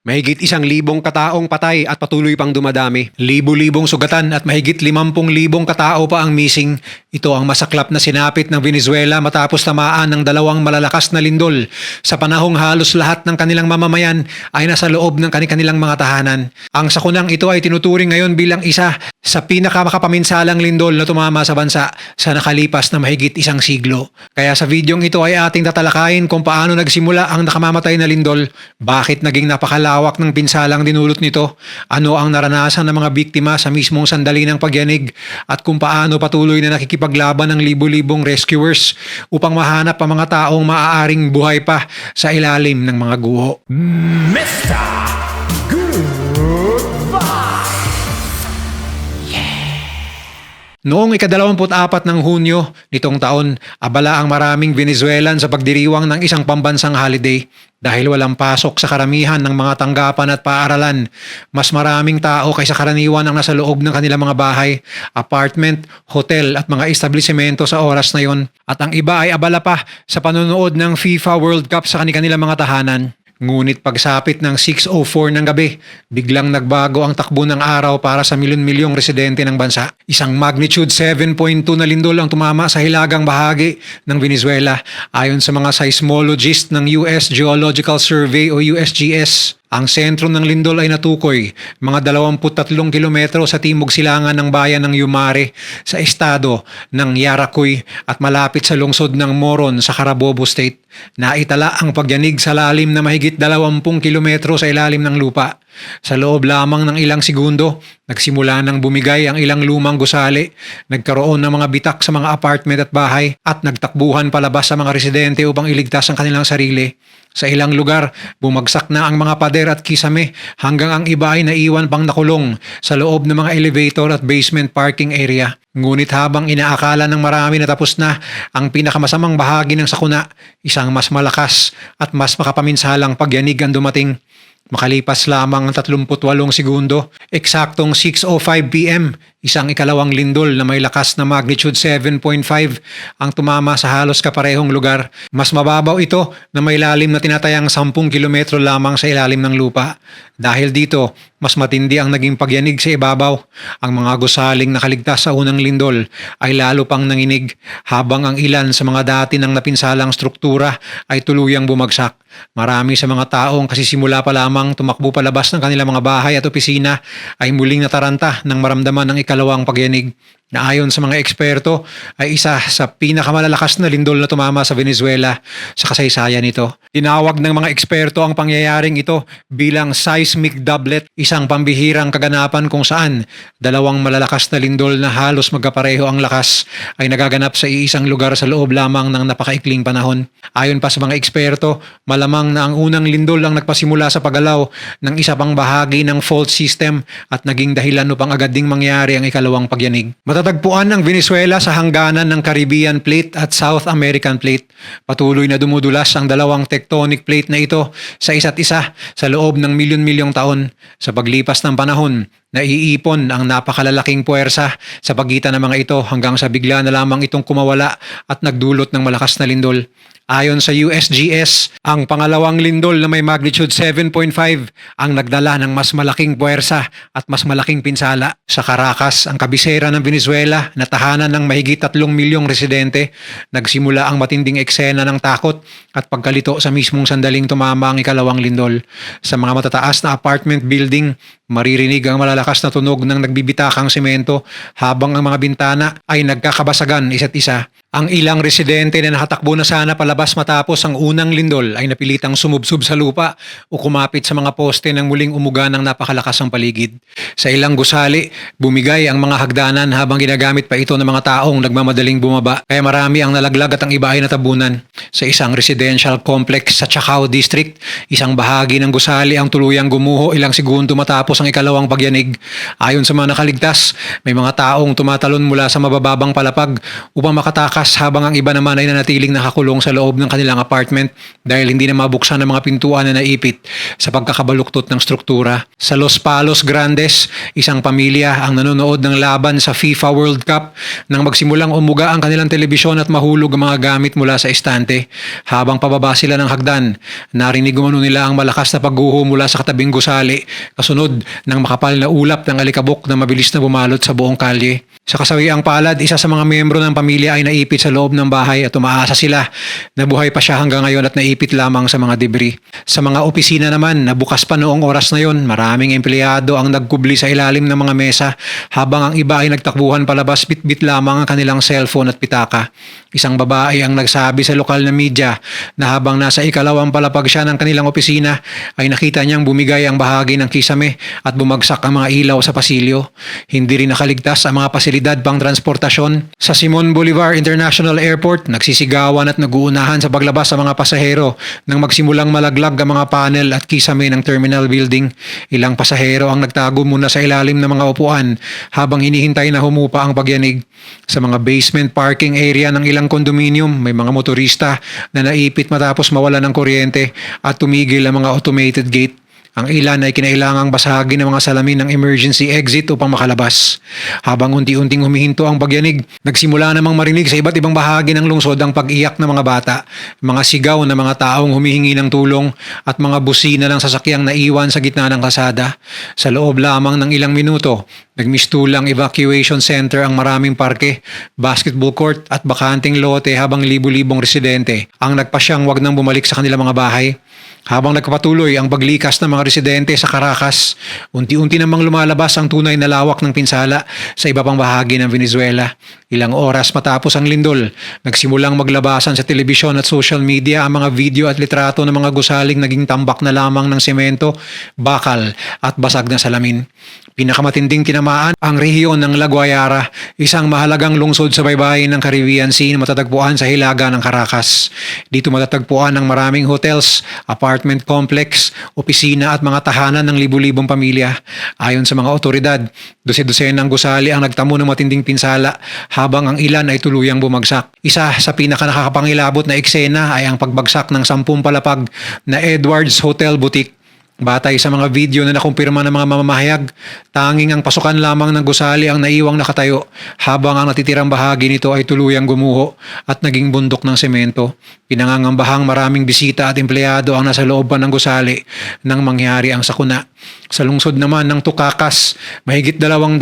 Mahigit 1,000 kataong patay at patuloy pang dumadami. Libo-libong sugatan at mahigit 50,000 katao pa ang missing. Ito ang masaklap na sinapit ng Venezuela matapos tamaan ng dalawang malalakas na lindol. Sa panahong halos lahat ng kanilang mamamayan ay nasa loob ng kanilang mga tahanan. Ang sakunang ito ay tinuturing ngayon bilang isa sa pinakamakapaminsalang lindol na tumama sa bansa sa nakalipas na mahigit 1 siglo. Kaya sa videong ito ay ating tatalakayin kung paano nagsimula ang nakamamatay na lindol, bakit naging napakalawak ng pinsalang dinulot nito, ano ang naranasan ng mga biktima sa mismong sandali ng pagyanig, at kung paano patuloy na nakikipaglaban ng libo-libong rescuers upang mahanap ang mga taong maaaring buhay pa sa ilalim ng mga guho. Mr. Noong ika-24 ng Hunyo nitong taon, abala ang maraming Venezuelan sa pagdiriwang ng isang pambansang holiday dahil walang pasok sa karamihan ng mga tanggapan at paaralan. Mas maraming tao kaysa karaniwan ang nasa loob ng kanilang mga bahay, apartment, hotel at mga establisimento sa oras na yon. At ang iba ay abala pa sa panonood ng FIFA World Cup sa kanilang mga tahanan. Ngunit pagsapit ng 6:04 ng gabi, biglang nagbago ang takbo ng araw para sa milyon-milyong residente ng bansa. Isang magnitude 7.2 na lindol ang tumama sa hilagang bahagi ng Venezuela ayon sa mga seismologist ng US Geological Survey o USGS. Ang sentro ng lindol ay natukoy mga 23 kilometro sa timog silangan ng bayan ng Yumare sa estado ng Yaracuy at malapit sa lungsod ng Moron sa Carabobo State. Naitala ang pagyanig sa lalim na mahigit 20 kilometro sa ilalim ng lupa. Sa loob lamang ng ilang segundo, nagsimula nang bumigay ang ilang lumang gusali, nagkaroon ng mga bitak sa mga apartment at bahay at nagtakbuhan palabas sa mga residente upang iligtas ang kanilang sarili. Sa ilang lugar, bumagsak na ang mga pader at kisame hanggang ang iba ay naiwan pang nakulong sa loob ng mga elevator at basement parking area. Ngunit habang inaakala ng marami na tapos na ang pinakamasamang bahagi ng sakuna, isang mas malakas at mas makapaminsalang pagyanig ang dumating. Makalipas lamang ng 38 segundo, eksaktong 6:05 PM, isang ikalawang lindol na may lakas na magnitude 7.5 ang tumama sa halos kaparehong lugar. Mas mababaw ito na may lalim na tinatayang 10 kilometro lamang sa ilalim ng lupa. Dahil dito, mas matindi ang naging pagyanig sa ibabaw. Ang mga gusaling nakaligtas sa unang lindol ay lalo pang nanginig habang ang ilan sa mga dati ng napinsalang struktura ay tuluyang bumagsak. Marami sa mga taong kasi simula pa lamang tumakbo palabas ng kanilang mga bahay at opisina ay muling nataranta ng maramdaman ng ikalawang pagyanig na ayon sa mga eksperto ay isa sa pinakamalalakas na lindol na tumama sa Venezuela sa kasaysayan nito. Tinawag ng mga eksperto ang pangyayaring ito bilang seismic doublet, isang pambihirang kaganapan kung saan dalawang malalakas na lindol na halos magkapareho ang lakas ay nagaganap sa iisang lugar sa loob lamang ng napakaikling panahon. Ayon pa sa mga eksperto, malamang na ang unang lindol ang nagpasimula sa paggalaw ng isa pang bahagi ng fault system at naging dahilan upang agad ding mangyari ang ikalawang pagyanig. Matatagpuan ng Venezuela sa hangganan ng Caribbean Plate at South American Plate. Patuloy na dumudulas ang dalawang tectonic plate na ito sa isa't isa sa loob ng milyon-milyong taon. Sa paglipas ng panahon, naiipon ang napakalalaking puwersa sa pagitan ng mga ito hanggang sa bigla na lamang itong kumawala at nagdulot ng malakas na lindol. Ayon sa USGS, ang pangalawang lindol na may magnitude 7.5 ang nagdala ng mas malaking puwersa at mas malaking pinsala. Sa Caracas, ang kabisera ng Venezuela na tahanan ng mahigit 3 milyong residente, nagsimula ang matinding eksena ng takot at pagkalito sa mismong sandaling tumama ang ikalawang lindol. Sa mga matataas na apartment building, maririnig ang malalakas na tunog ng nagbibitakang semento habang ang mga bintana ay nagkakabasagan isa't isa. Ang ilang residente na nakatakbo na sana palabas matapos ang unang lindol ay napilitang sumubsob sa lupa o kumapit sa mga poste nang muling umuga ng napakalakas ang paligid. Sa ilang gusali, bumigay ang mga hagdanan habang ginagamit pa ito ng mga taong nagmamadaling bumaba, kaya marami ang nalaglag at ang iba ay natabunan. Sa isang residential complex sa Chacao District, isang bahagi ng gusali ang tuluyang gumuho ilang segundo matapos matapos ang ikalawang pagyanig. Ayon sa mga nakaligtas, may mga taong tumatalon mula sa mabababang palapag upang makatakas habang ang iba naman ay nanatiling nakakulong sa loob ng kanilang apartment dahil hindi na mabuksan ang mga pintuan na naipit sa pagkakabaluktot ng struktura. Sa Los Palos Grandes, isang pamilya ang nanonood ng laban sa FIFA World Cup nang magsimulang umuga ang kanilang telebisyon at mahulog ang mga gamit mula sa estante. Habang pababa sila ng hagdan, narinig umano nila ang malakas na pagguho mula sa katabing gusali, kasunod ng makapal na ulap ng alikabok na mabilis na bumalot sa buong kalye. Sa kasawiang palad, isa sa mga miyembro ng pamilya ay naipit sa loob ng bahay at umaasa sila na buhay pa siya hanggang ngayon at naipit lamang sa mga debris. Sa mga opisina naman na bukas pa noong oras na yon, maraming empleyado ang nagkubli sa ilalim ng mga mesa habang ang iba ay nagtakbuhan palabas bitbit lamang ang kanilang cellphone at pitaka. Isang babae ang nagsabi sa lokal na media na habang nasa ikalawang palapag siya ng kanilang opisina ay nakita niyang bumigay ang bahagi ng kisame at bumagsak ang mga ilaw sa pasilyo. Hindi rin nakaligtas ang mga pasilidad pang transportasyon. Sa Simon Bolivar International Airport, nagsisigawan at naguunahan sa paglabas sa mga pasahero nang magsimulang malaglag ang mga panel at kisame ng terminal building. Ilang pasahero ang nagtago muna sa ilalim ng mga upuan habang hinihintay na humupa ang pagyanig. Sa mga basement parking area ng ilang kondominium, may mga motorista na naipit matapos mawala ng kuryente at tumigil ang mga automated gate. Ang ilan ay kinailangang basahagin ng mga salamin ng emergency exit upang makalabas. Habang unti-unting humihinto ang pagyanig, nagsimula namang marinig sa iba't ibang bahagi ng lungsod ang pag-iyak ng mga bata, mga sigaw ng mga taong humihingi ng tulong at mga busina ng sasakyang naiwan sa gitna ng kalsada. Sa loob lamang ng ilang minuto, nagmistulang evacuation center ang maraming parke, basketball court at bakanting lote habang libu-libong residente ang nagpasyang wag nang bumalik sa kanilang mga bahay. Habang nagpapatuloy ang paglikas ng mga residente sa Caracas, unti-unti namang lumalabas ang tunay na lawak ng pinsala sa iba pang bahagi ng Venezuela. Ilang oras matapos ang lindol, nagsimulang maglabasan sa telebisyon at social media ang mga video at litrato ng mga gusaling naging tambak na lamang ng semento, bakal at basag na salamin. Pinakamatinding tinamaan ang rehiyon ng La Guaira, isang mahalagang lungsod sa baybayin ng Caribbean Sea na matatagpuan sa hilaga ng Caracas. Dito matatagpuan ang maraming hotels, apartment complex, opisina at mga tahanan ng libu-libong pamilya. Ayon sa mga otoridad, dose-dosenang gusali ang nagtamo ng matinding pinsala habang ang ilan ay tuluyang bumagsak. Isa sa pinakanakakapangilabot na eksena ay ang pagbagsak ng 10 palapag na Edwards Hotel Boutique. Batay sa mga video na nakumpirma ng mga mamamahayag, tanging ang pasukan lamang ng gusali ang naiwang nakatayo habang ang natitirang bahagi nito ay tuluyang gumuho at naging bundok ng semento. Pinangangambahang maraming bisita at empleyado ang nasa loob pa ng gusali nang mangyari ang sakuna. Sa lungsod naman ng Tucacas, mahigit 250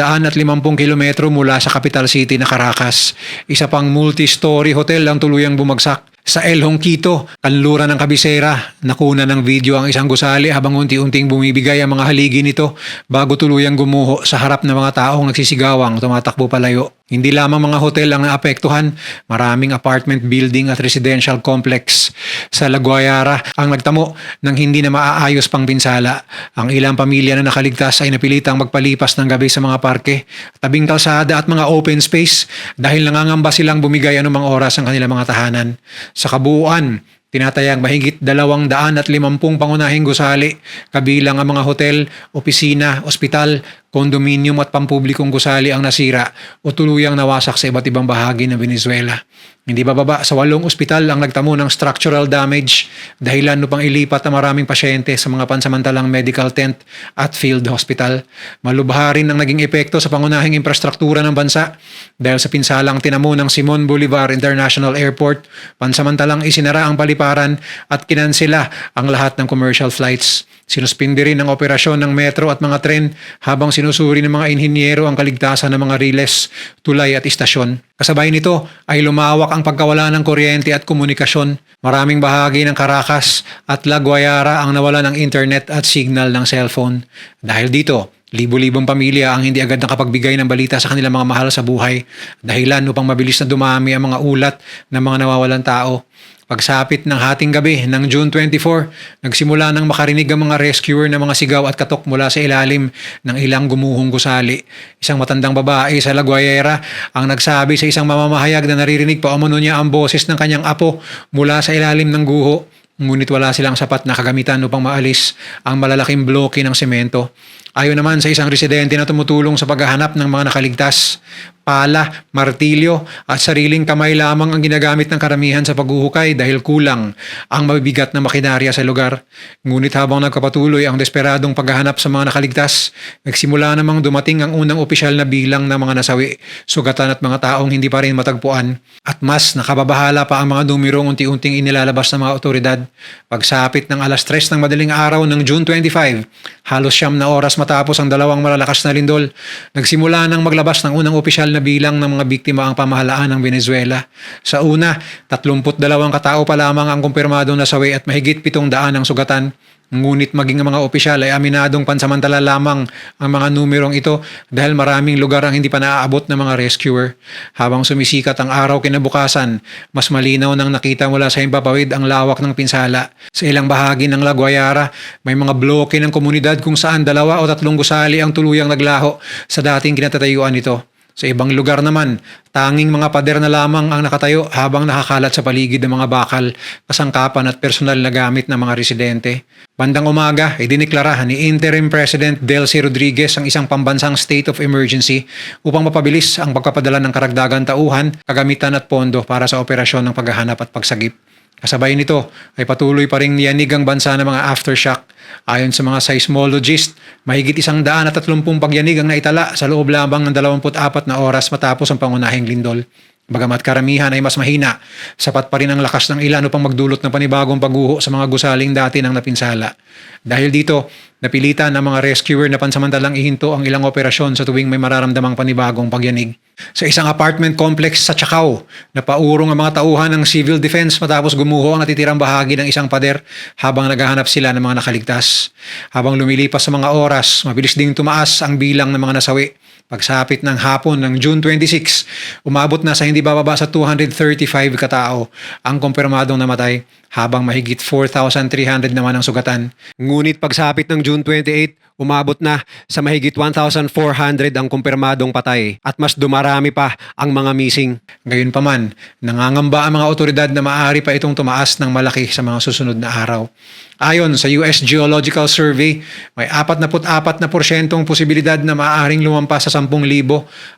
kilometro mula sa capital city na Caracas, isa pang multi-story hotel ang tuluyang bumagsak. Sa El Honquito, kanluran ng Kabisera, nakuna ng video ang isang gusali habang unti-unting bumibigay ang mga haligi nito bago tuluyang gumuho sa harap ng mga taong nagsisigawang tumatakbo palayo. Hindi lamang mga hotel ang naapektuhan, maraming apartment building at residential complex sa La Guaira ang nagtamo ng hindi na maaayos pang pinsala. Ang ilang pamilya na nakaligtas ay napilitang magpalipas ng gabi sa mga parke, tabing kalsada at mga open space dahil nangangamba silang bumigay anumang oras ang kanilang mga tahanan. Sa kabuuan, tinatayang mahigit 250 pangunahing gusali, kabilang ang mga hotel, opisina, ospital, kondominium at pampublikong gusali ang nasira o tuluyang nawasak sa iba't ibang bahagi ng Venezuela. Hindi bababa sa 8 ospital ang nagtamo ng structural damage, dahilan upang ilipat ang maraming pasyente sa mga pansamantalang medical tent at field hospital. Malubha rin ang naging epekto sa pangunahing infrastruktura ng bansa dahil sa pinsalang tinamo ng Simon Bolivar International Airport, pansamantalang isinara ang paliparan at kinansela ang lahat ng commercial flights. Sinuspindi rin ang operasyon ng metro at mga tren habang sinusuri ng mga inhinyero ang kaligtasan ng mga riles, tulay at istasyon. Kasabay nito ay lumawak ang pagkawala ng kuryente at komunikasyon. Maraming bahagi ng Caracas at La Guaira ang nawala ng internet at signal ng cellphone. Dahil dito, libu-libong pamilya ang hindi agad nakapagbigay ng balita sa kanilang mga mahal sa buhay, dahilan upang mabilis na dumami ang mga ulat ng mga nawawalang tao. Pagsapit ng hating gabi ng June 24, nagsimula nang makarinig ang mga rescuer ng mga sigaw at katok mula sa ilalim ng ilang gumuhong gusali. Isang matandang babae sa La Guaira ang nagsabi sa isang mamamahayag na naririnig pa umano niya ang boses ng kanyang apo mula sa ilalim ng guho. Ngunit wala silang sapat na kagamitan upang maalis ang malalaking bloke ng semento. Ayon naman sa isang residente na tumutulong sa paghahanap ng mga nakaligtas, pala, martilyo at sariling kamay lamang ang ginagamit ng karamihan sa paghuhukay dahil kulang ang mabibigat na makinarya sa lugar. Ngunit habang nagkapatuloy ang desperadong paghahanap sa mga nakaligtas, nagsimula namang dumating ang unang opisyal na bilang ng mga nasawi, sugatan at mga taong hindi pa rin matagpuan. At mas nakababahala pa ang mga numerong unti-unting inilalabas ng mga otoridad. Pagsapit ng alas 3 ng madaling araw ng June 25, halos 9 na oras matapos ang dalawang malalakas na lindol, nagsimula nang maglabas ng unang opisyal na bilang ng mga biktima ang pamahalaan ng Venezuela. Sa una, 32 katao pa lamang ang kumpirmadong nasawi at mahigit 700 ang sugatan. Ngunit maging ang mga opisyal ay aminadong pansamantala lamang ang mga numerong ito dahil maraming lugar ang hindi pa naaabot ng mga rescuer. Habang sumisikat ang araw kinabukasan, mas malinaw nang nakita mula sa himpapawid ang lawak ng pinsala. Sa ilang bahagi ng La Guayara, may mga bloke ng komunidad kung saan 2 o 3 gusali ang tuluyang naglaho sa dating kinatatayuan nito. Sa ibang lugar naman, tanging mga pader na lamang ang nakatayo habang nakakalat sa paligid ng mga bakal, kasangkapan at personal na gamit ng mga residente. Bandang umaga, idiniklara ni Interim President Delcy Rodriguez ang isang pambansang state of emergency upang mapabilis ang pagpapadala ng karagdagan tauhan, kagamitan at pondo para sa operasyon ng paghahanap at pagsagip. Kasabay nito ay patuloy pa ring niyanig ang bansa ng mga aftershock. Ayon sa mga seismologist, mahigit 130 pagyanig ang naitala sa loob lamang ng 24 na oras matapos ang pangunahing lindol. Bagamat karamihan ay mas mahina, sapat pa rin ang lakas ng ilan upang magdulot ng panibagong pagguho sa mga gusaling dati ng napinsala. Dahil dito, napilitan ang mga rescuer na pansamantalang ihinto ang ilang operasyon sa tuwing may mararamdamang panibagong pagyanig. Sa isang apartment complex sa Chacao, napaurong ang mga tauhan ng civil defense matapos gumuho ang natitirang bahagi ng isang pader habang naghahanap sila ng mga nakaligtas. Habang lumilipas sa mga oras, mabilis ding tumaas ang bilang ng mga nasawi. Pagsapit ng hapon ng June 26, umabot na sa hindi bababa sa 235 katao ang kumpirmadong namatay habang mahigit 4,300 naman ang sugatan. Ngunit pagsapit ng June 28, umabot na sa mahigit 1,400 ang kumpirmadong patay at mas dumarami pa ang mga missing. Gayunpaman, nangangamba ang mga otoridad na maaari pa itong tumaas ng malaki sa mga susunod na araw. Ayon sa US Geological Survey, may 44% posibilidad na maaaring lumampas sa 10,000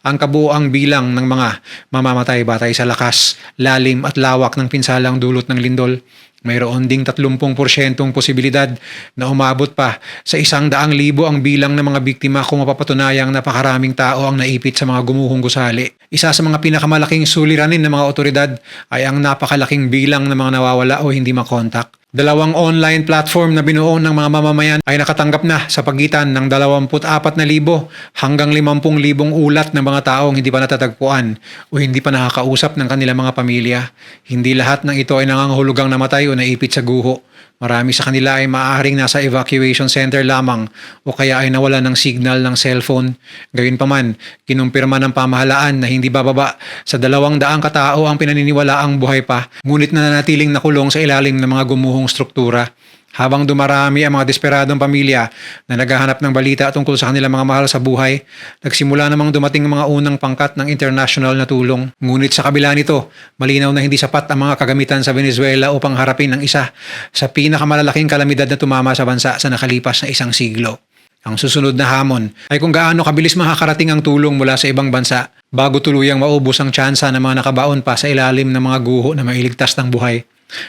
ang kabuoang bilang ng mga mamamatay batay sa lakas, lalim at lawak ng pinsalang dulot ng lindol. Mayroon ding 30% posibilidad na umabot pa sa 100,000 ang bilang ng mga biktima kung mapapatunayang napakaraming tao ang naipit sa mga gumuhong gusali. Isa sa mga pinakamalaking suliranin ng mga otoridad ay ang napakalaking bilang ng mga nawawala o hindi makontak. 2 online platform na binuo ng mga mamamayan ay nakatanggap na sa pagitan ng 24,000 hanggang 50,000 ulat ng mga taong hindi pa natatagpuan o hindi pa nakakausap ng kanilang mga pamilya. Hindi lahat ng ito ay nangangahulugang namatay o naipit sa guho. Marami sa kanila ay maaaring nasa evacuation center lamang o kaya ay nawala ng signal ng cellphone. Gayunpaman, kinumpirma ng pamahalaan na hindi bababa sa 200 katao ang pinaniniwalaang buhay pa, ngunit nananatiling nakulong sa ilalim ng mga gumuhong struktura. Habang dumarami ang mga desperadong pamilya na naghahanap ng balita tungkol sa kanilang mga mahal sa buhay, nagsimula namang dumating ang mga unang pangkat ng international na tulong. Ngunit sa kabila nito, malinaw na hindi sapat ang mga kagamitan sa Venezuela upang harapin ang isa sa pinakamalalaking kalamidad na tumama sa bansa sa nakalipas na 1 siglo. Ang susunod na hamon ay kung gaano kabilis makakarating ang tulong mula sa ibang bansa bago tuluyang maubos ang tsansa ng mga nakabaon pa sa ilalim ng mga guho na mailigtas ng buhay.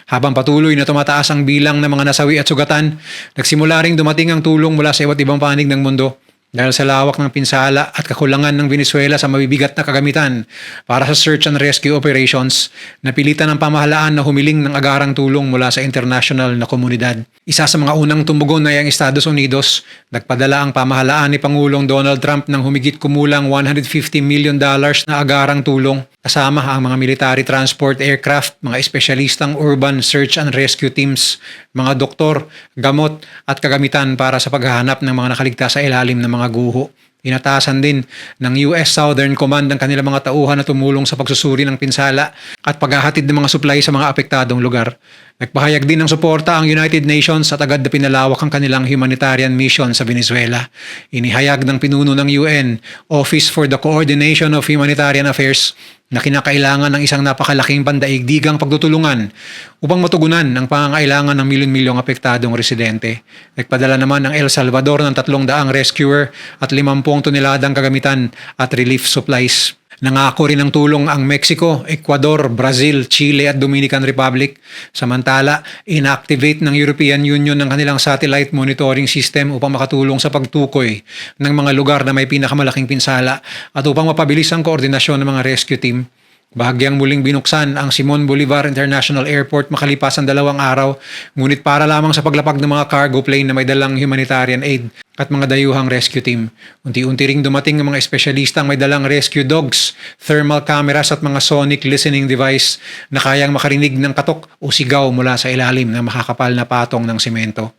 Habang patuloy na tumataas ang bilang ng mga nasawi at sugatan, nagsimula ring dumating ang tulong mula sa iba't ibang panig ng mundo. Dahil sa lawak ng pinsala at kakulangan ng Venezuela sa mabibigat na kagamitan para sa search and rescue operations, napilitan ng pamahalaan na humiling ng agarang tulong mula sa international na komunidad. Isa sa mga unang tumugon ay ang Estados Unidos. Nagpadala ang pamahalaan ni Pangulong Donald Trump ng humigit kumulang $150 million na agarang tulong, kasama ang mga military transport aircraft, mga espesyalistang urban search and rescue teams, mga doktor, gamot at kagamitan para sa paghahanap ng mga nakaligtas sa ilalim ng mga guho. Inatasan din ng US Southern Command ang kanilang mga tauhan na tumulong sa pagsusuri ng pinsala at paghahatid ng mga supply sa mga apektadong lugar. Nagpahayag din ng suporta ang United Nations at agad na pinalawak ang kanilang humanitarian mission sa Venezuela. Inihayag ng pinuno ng UN, Office for the Coordination of Humanitarian Affairs, na kinakailangan ng isang napakalaking pandaigdigang pagtutulungan upang matugunan ang pangangailangan ng milyon-milyong apektadong residente. Nagpadala naman ng El Salvador ng 300 rescuer at 50 toneladang kagamitan at relief supplies. Nangako rin ng tulong ang Mexico, Ecuador, Brazil, Chile at Dominican Republic. Samantala, inactivate ng European Union ng kanilang satellite monitoring system upang makatulong sa pagtukoy ng mga lugar na may pinakamalaking pinsala at upang mapabilis ang koordinasyon ng mga rescue team. Bahagyang muling binuksan ang Simon Bolivar International Airport makalipas ang 2 araw, ngunit para lamang sa paglapag ng mga cargo plane na may dalang humanitarian aid at mga dayuhang rescue team. Unti-unti ring dumating ang mga espesyalistang may dalang rescue dogs, thermal cameras at mga sonic listening device na kayang makarinig ng katok o sigaw mula sa ilalim ng makakapal na patong ng semento.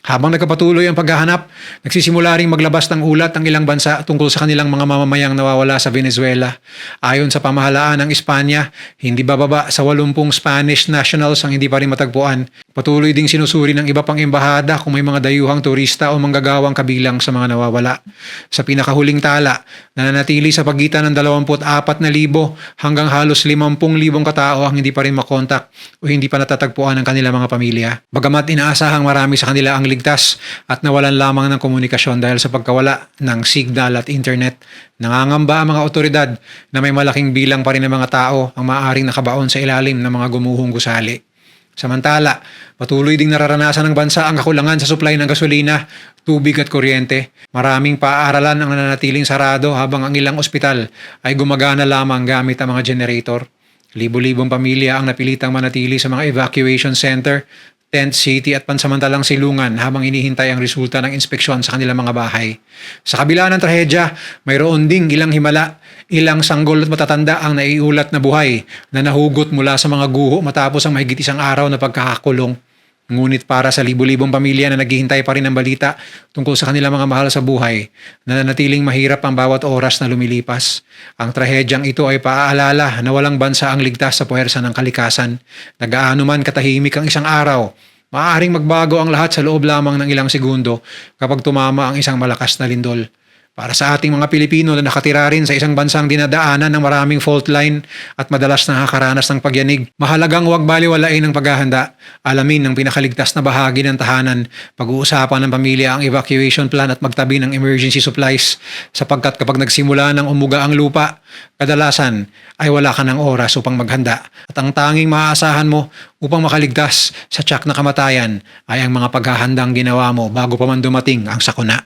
Habang nagpapatuloy ang paghahanap, nagsisimula ring maglabas ng ulat ang ilang bansa tungkol sa kanilang mga mamamayang nawawala sa Venezuela. Ayon sa pamahalaan ng Espanya, hindi bababa sa 80 Spanish nationals ang hindi pa rin matagpuan. Patuloy ding sinusuri ng iba pang embahada kung may mga dayuhang turista o manggagawang kabilang sa mga nawawala. Sa pinakahuling tala, nananatili sa pagitan ng 24,000 hanggang halos 50,000 katao ang hindi pa rin makontak o hindi pa natatagpuan ng kanilang mga pamilya. Bagamat inaasahang marami sa kanila ang ligtas at nawalan lamang ng komunikasyon dahil sa pagkawala ng signal at internet, nangangamba ang mga otoridad na may malaking bilang pa rin ng mga tao ang maaaring nakabaon sa ilalim ng mga gumuhong gusali. Samantala, patuloy ding nararanasan ng bansa ang kakulangan sa supply ng gasolina, tubig at kuryente. Maraming paaralan ang nananatiling sarado habang ang ilang ospital ay gumagana lamang gamit ang mga generator. Libo-libong pamilya ang napilitang manatili sa mga evacuation center, tent city at pansamantalang silungan habang inihintay ang resulta ng inspeksyon sa kanilang mga bahay. Sa kabila ng trahedya, mayroon ding ilang himala, ilang sanggol at matatanda ang naiulat na buhay na nahugot mula sa mga guho matapos ang mahigit 1 araw na pagkakakulong. Ngunit para sa libo-libong pamilya na naghihintay pa rin ng balita tungkol sa kanilang mga mahal sa buhay, nananatiling mahirap ang bawat oras na lumilipas. Ang trahedyang ito ay paaalala na walang bansa ang ligtas sa puwersa ng kalikasan. Nagaano man katahimik ang isang araw, maaaring magbago ang lahat sa loob lamang ng ilang segundo kapag tumama ang isang malakas na lindol. Para sa ating mga Pilipino na nakatira rin sa isang bansang dinadaanan ng maraming fault line at madalas nakakaranas ng pagyanig, mahalagang huwag baliwalain ang paghahanda. Alamin ng pinakaligtas na bahagi ng tahanan, pag-uusapan ng pamilya ang evacuation plan at magtabi ng emergency supplies sapagkat kapag nagsimula ng umuga ang lupa, kadalasan ay wala ka ng oras upang maghanda. At ang tanging maaasahan mo upang makaligtas sa tiyak na kamatayan ay ang mga paghahandang ginawa mo bago pa man dumating ang sakuna.